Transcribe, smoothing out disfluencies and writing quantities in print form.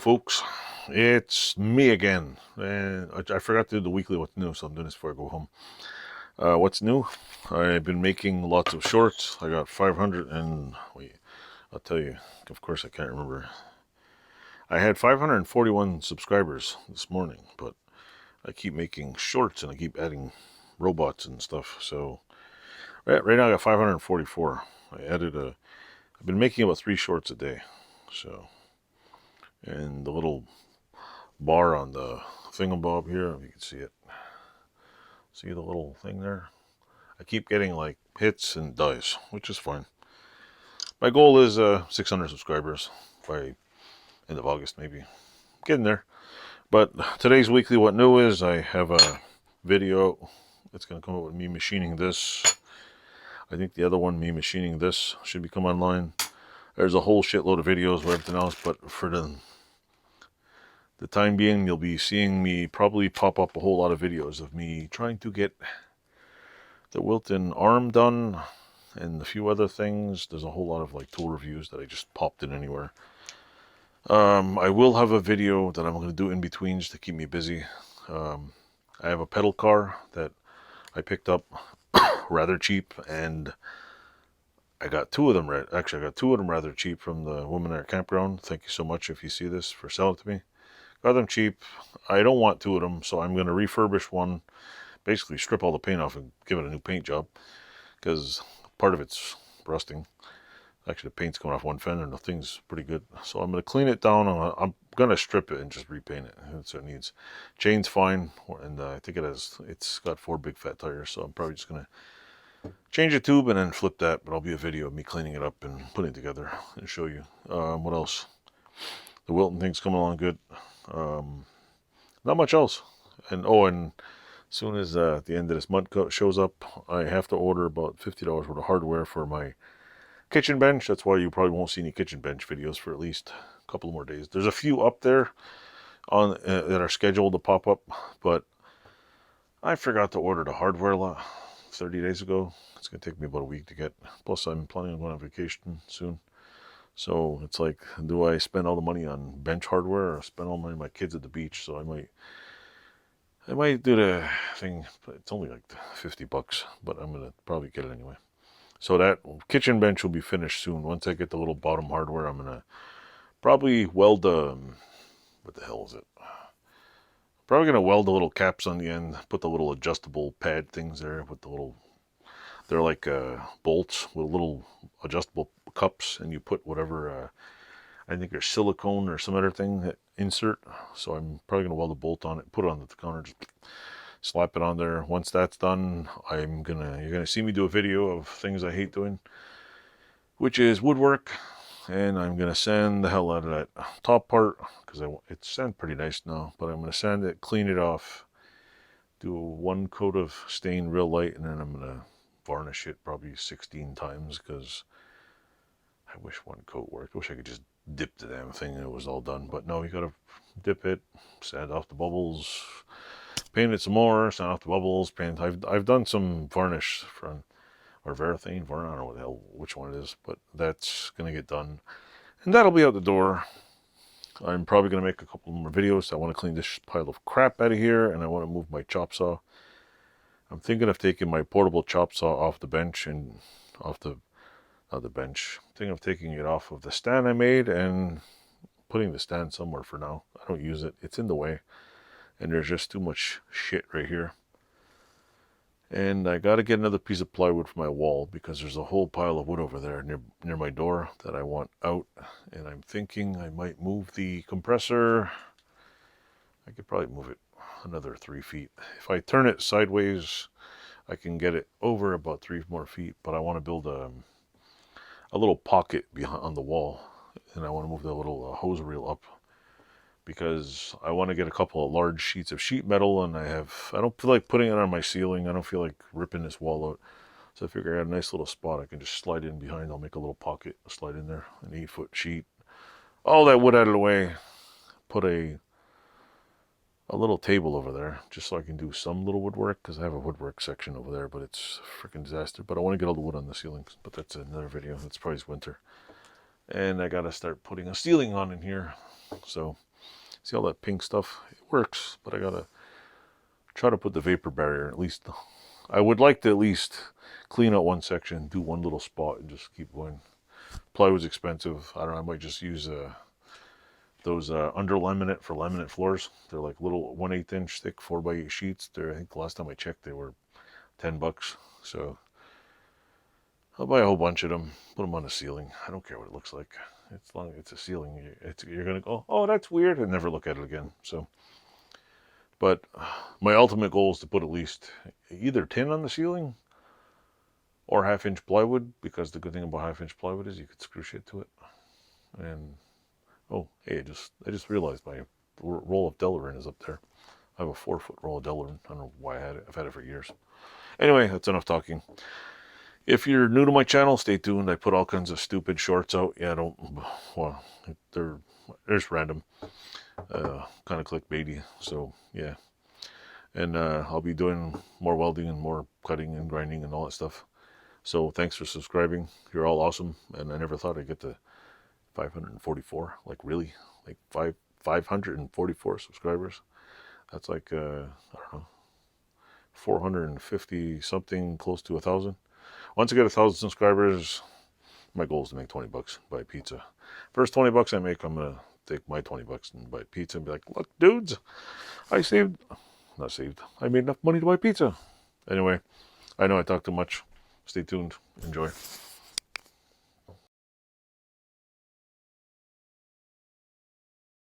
folks, it's me again, and I forgot to do the weekly what's new, so I'm doing this before I go home. What's new? I've been making lots of shorts. I got 500 and wait, I'll tell you. Of course, I can't remember. I had 541 subscribers this morning, but I keep making shorts and I keep adding robots and stuff. So right now I got 544. I've been making about 3 shorts a day. So, and the little bar on the thingamabob here, if you can see it. See the little thing there? I keep getting like hits and dies, which is fine. My goal is 600 subscribers by end of August, maybe. Getting there. But today's weekly what new is, I have a video. It's going to come out with me machining this. I think the other one, me machining this, should become online. There's a whole shitload of videos with everything else, but for the time being, you'll be seeing me probably pop up a whole lot of videos of me trying to get the Wilton arm done and a few other things. There's a whole lot of like tool reviews that I just popped in anywhere. I will have a video that I'm going to do in betweens to keep me busy. I have a pedal car that I picked up rather cheap, and I got two of them. Actually, I got two of them rather cheap from the woman at our campground. Thank you so much if you see this for selling it to me. Got them cheap. I don't want two of them, so I'm going to refurbish one. Basically strip all the paint off and give it a new paint job, because part of it's rusting. Actually, the paint's coming off one fender and the thing's pretty good. So I'm going to clean it down. I'm going to strip it and just repaint it. That's what it needs. Chain's fine, and I think it's got 4 big fat tires, so I'm probably just going to change the tube and then flip that. But I'll be a video of me cleaning it up and putting it together and show you. What else? The Wilton thing's coming along good. Not much else. And as soon as the end of this month shows up, I have to order about $50 worth of hardware for my kitchen bench. That's why you probably won't see any kitchen bench videos for at least a couple more days. There's a few up there on that are scheduled to pop up, but I forgot to order the hardware 30 days ago. It's going to take me about a week to get. Plus, I'm planning on going on vacation soon. So it's like, do I spend all the money on bench hardware or spend all the money on my kids at the beach? So I might do the thing, but it's only like $50, but I'm going to probably get it anyway. So that kitchen bench will be finished soon. Once I get the little bottom hardware, I'm going to probably weld what the hell is it? Probably going to weld the little caps on the end, put the little adjustable pad things there with the little, they're like bolts with little adjustable cups, and you put whatever, I think there's silicone or some other thing that insert. So I'm probably going to weld a bolt on it, put it on the counter, just slap it on there. Once that's done, you're gonna see me do a video of things I hate doing, which is woodwork, and I'm gonna sand the hell out of that top part because it's sanded pretty nice now. But I'm gonna sand it, clean it off, do one coat of stain real light, and then I'm gonna varnish it probably 16 times because I wish one coat worked. I wish I could just dip the damn thing and it was all done. But no, you gotta dip it, sand off the bubbles, paint it some more, sand off the bubbles, paint. I've done some varnish from, or Varathane, I don't know what the hell, which one it is, but that's gonna get done. And that'll be out the door. I'm probably gonna make a couple more videos. I want to clean this pile of crap out of here, and I want to move my chop saw. I'm thinking of taking my portable chop saw off the bench and not the bench. I'm thinking of taking it off of the stand I made and putting the stand somewhere for now. I don't use it. It's in the way. And there's just too much shit right here. And I got to get another piece of plywood for my wall because there's a whole pile of wood over there near my door that I want out. And I'm thinking I might move the compressor. I could probably move it another 3 feet. If I turn it sideways, I can get it over about 3 more feet. But I want to build a little pocket behind on the wall, and I want to move the little hose reel up because I want to get a couple of large sheets of sheet metal, and I don't feel like putting it on my ceiling. I don't feel like ripping this wall out. So I figure I got a nice little spot I can just slide in behind. I'll make a little pocket, slide in there, an 8-foot sheet. All that wood out of the way, put a little table over there just so I can do some little woodwork because I have a woodwork section over there, but it's a freaking disaster. But I want to get all the wood on the ceilings, but that's another video. That's probably winter. And I got to start putting a ceiling on in here. So See all that pink stuff? It works, but I gotta try to put the vapor barrier, at least. I would like to at least clean out one section, do one little spot, and just keep going. Plywood's expensive. I don't know, I might just use those under laminate for laminate floors. They're like little 1/8 inch thick 4x8 sheets. I think the last time I checked they were $10. So I'll buy a whole bunch of them, put them on the ceiling. I don't care what it looks like. As long as it's a ceiling, you're gonna go, oh, that's weird, and never look at it again. So, but my ultimate goal is to put at least either tin on the ceiling or 1/2 inch plywood, because the good thing about 1/2 inch plywood is you could screw shit to it. And oh, hey, I just realized my roll of Delaware is up there. I have a 4-foot roll of Delaware. I don't know why I had it. I've had it for years. Anyway, that's enough talking. If you're new to my channel, stay tuned. I put all kinds of stupid shorts out. Yeah, well, they're just random, kind of clickbaity. So yeah, and I'll be doing more welding and more cutting and grinding and all that stuff. So thanks for subscribing. You're all awesome, and I never thought I'd get to 544. Like really, like 544 subscribers. That's like I don't know, 450 something, close to 1,000. Once I get 1,000 subscribers, my goal is to make $20, buy pizza. First $20 I make, I'm gonna take my $20 and buy pizza and be like, look, dudes, I made enough money to buy pizza. Anyway, I know I talk too much. Stay tuned. Enjoy.